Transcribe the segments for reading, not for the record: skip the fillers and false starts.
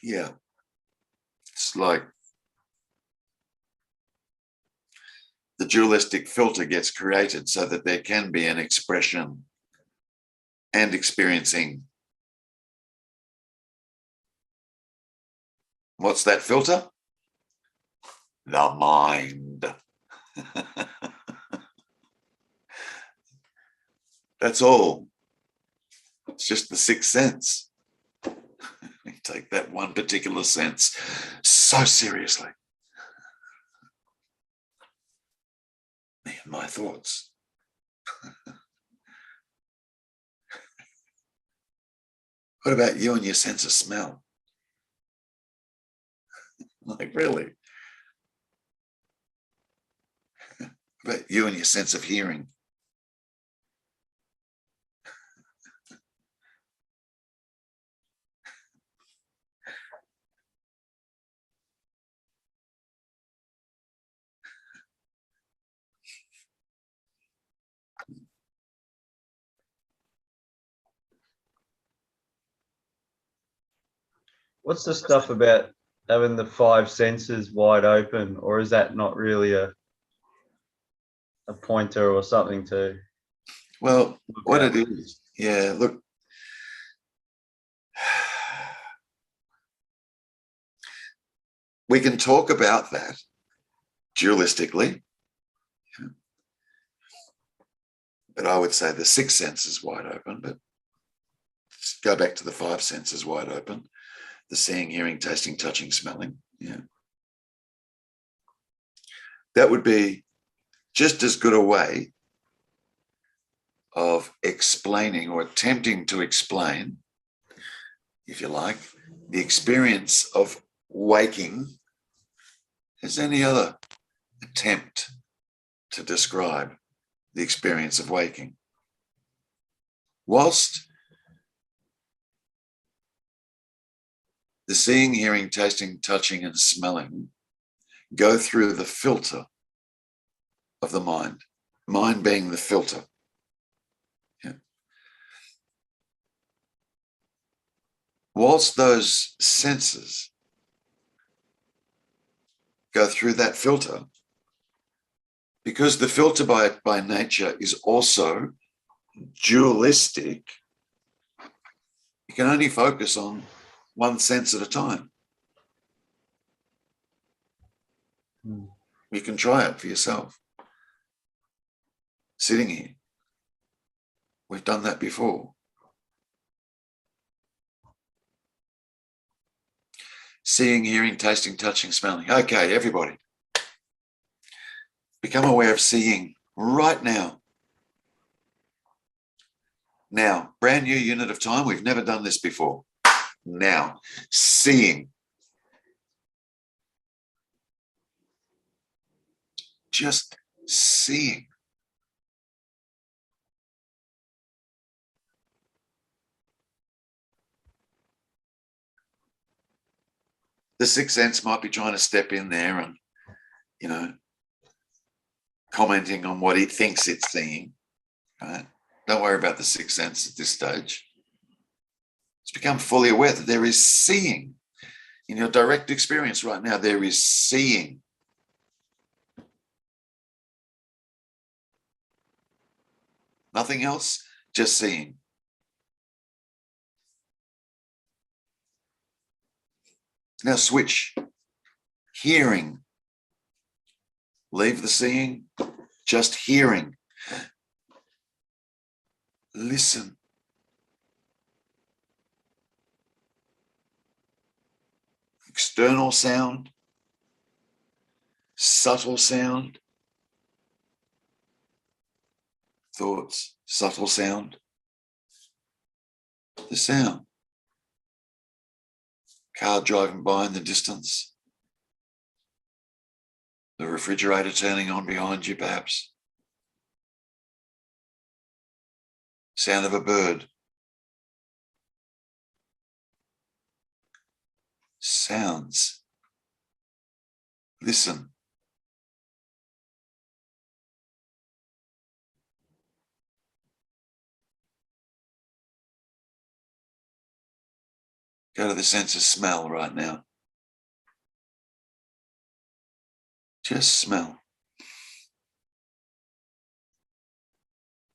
Yeah, it's like the dualistic filter gets created so that there can be an expression and experiencing. What's that filter? The mind. That's all. It's just the sixth sense. We take that one particular sense so seriously. Me and my thoughts. What about you and your sense of smell? Like, really? What about you and your sense of hearing? What's the stuff about having the five senses wide open, or is that not really a pointer or something to? Well, what it is, yeah, look, we can talk about that dualistically, but I would say the sixth sense is wide open, but let's go back to the five senses wide open, the seeing, hearing, tasting, touching, smelling. Yeah. That would be just as good a way of explaining or attempting to explain, if you like, the experience of waking as any other attempt to describe the experience of waking. Whilst the seeing, hearing, tasting, touching, and smelling go through the filter of the mind being the filter. Yeah. Whilst those senses go through that filter, because the filter by nature is also dualistic, you can only focus on one sense at a time. You can try it for yourself. Sitting here, we've done that before. Seeing, hearing, tasting, touching, smelling. Okay, everybody. Become aware of seeing right now. Now, brand new unit of time. We've never done this before. Now, seeing. Just seeing. The sixth sense might be trying to step in there and, you know, commenting on what it thinks it's seeing. Right? Don't worry about the sixth sense at this stage. It's become fully aware that there is seeing. In your direct experience right now, there is seeing. Nothing else, just seeing. Now switch. Hearing. Leave the seeing, just hearing. Listen. External sound, subtle sound, thoughts, subtle sound, the sound. Car driving by in the distance, the refrigerator turning on behind you perhaps, sound of a bird, sounds. Listen. Go to the sense of smell right now. Just smell.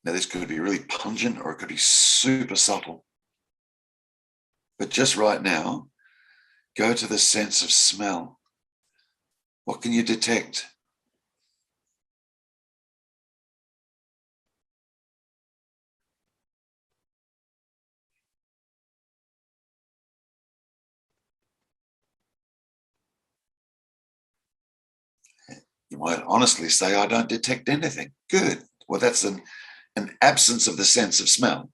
Now, this could be really pungent or it could be super subtle. But just right now, go to the sense of smell. What can you detect? You might honestly say, I don't detect anything. Good. Well, that's an absence of the sense of smell.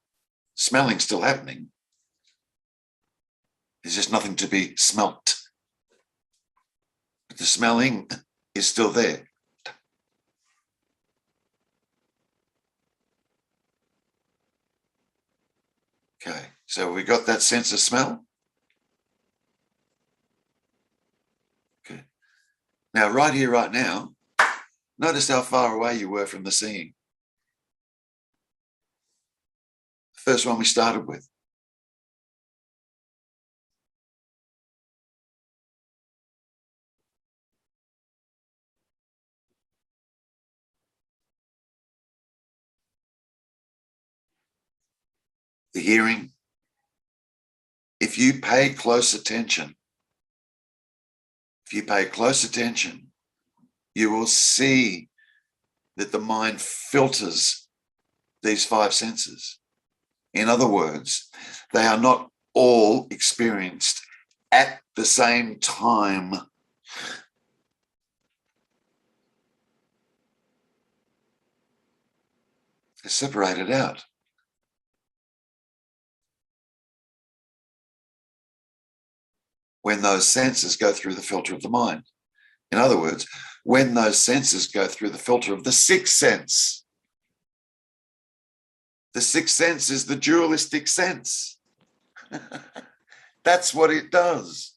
Smelling's still happening. There's just nothing to be smelt. But the smelling is still there. Okay, so we got that sense of smell. Okay. Now, right here, right now, notice how far away you were from the seeing. First one we started with. The hearing. If you pay close attention, you will see that the mind filters these five senses. In other words, they are not all experienced at the same time. They're separated out. When those senses go through the filter of the mind. In other words, when those senses go through the filter of the sixth sense. The sixth sense is the dualistic sense. That's what it does.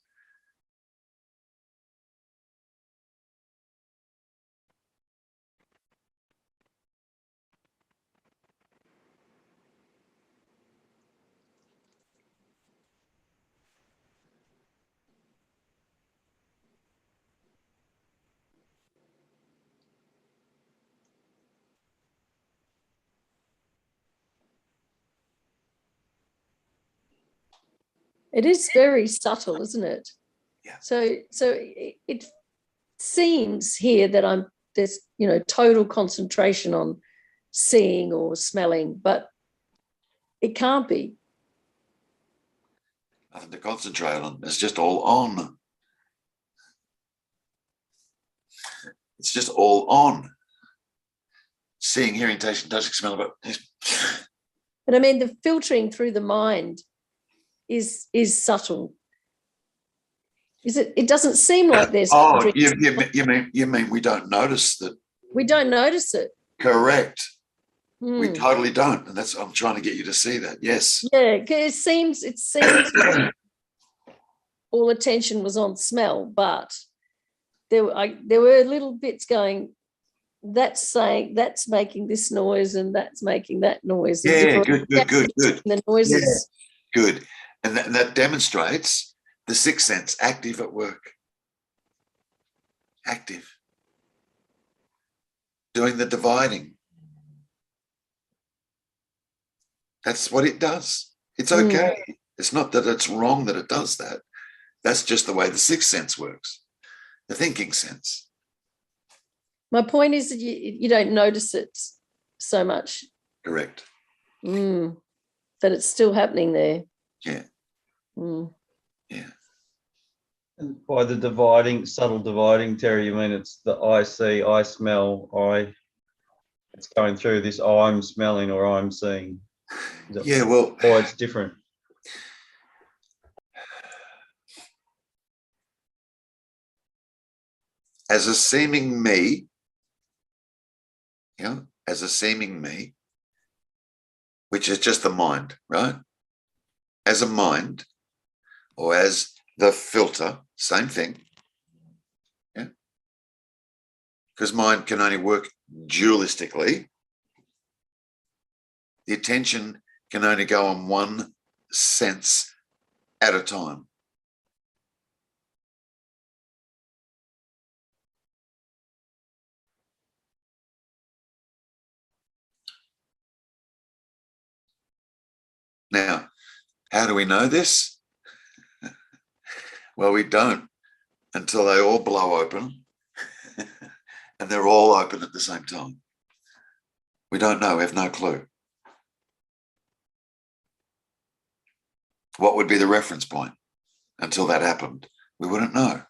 It is very subtle, isn't it? Yeah. So it seems here that there's total concentration on seeing or smelling, but it can't be. Nothing to concentrate on. It's just all on. It's just all on. Seeing, hearing, tasting, touching, smelling. But I mean, the filtering through the mind is subtle. Is it? It doesn't seem like there's. Oh, you mean we don't notice that? We don't notice it. Correct. We totally don't, and that's I'm trying to get you to see that. Yes. Yeah, it seems like all attention was on smell, but there were little bits going. That's saying that's making this noise and that's making that noise. Yeah, good. The noises. Yeah. Good, and that demonstrates the sixth sense active at work. Active. Doing the dividing. That's what it does. It's okay. It's not that it's wrong that it does that. That's just the way the sixth sense works, the thinking sense. My point is that you don't notice it so much. Correct. That it's still happening there. Yeah. Yeah. And by the dividing, subtle dividing, Terry, you mean it's the I see, I smell, it's going through this I'm smelling or I'm seeing. Yeah, well. Or it's different. As a seeming me, which is just the mind, right? As a mind or as the filter, same thing. Yeah. Because mind can only work dualistically. The attention can only go on one sense at a time. Now, how do we know this? Well, we don't until they all blow open and they're all open at the same time. We don't know, we have no clue. What would be the reference point until that happened? We wouldn't know.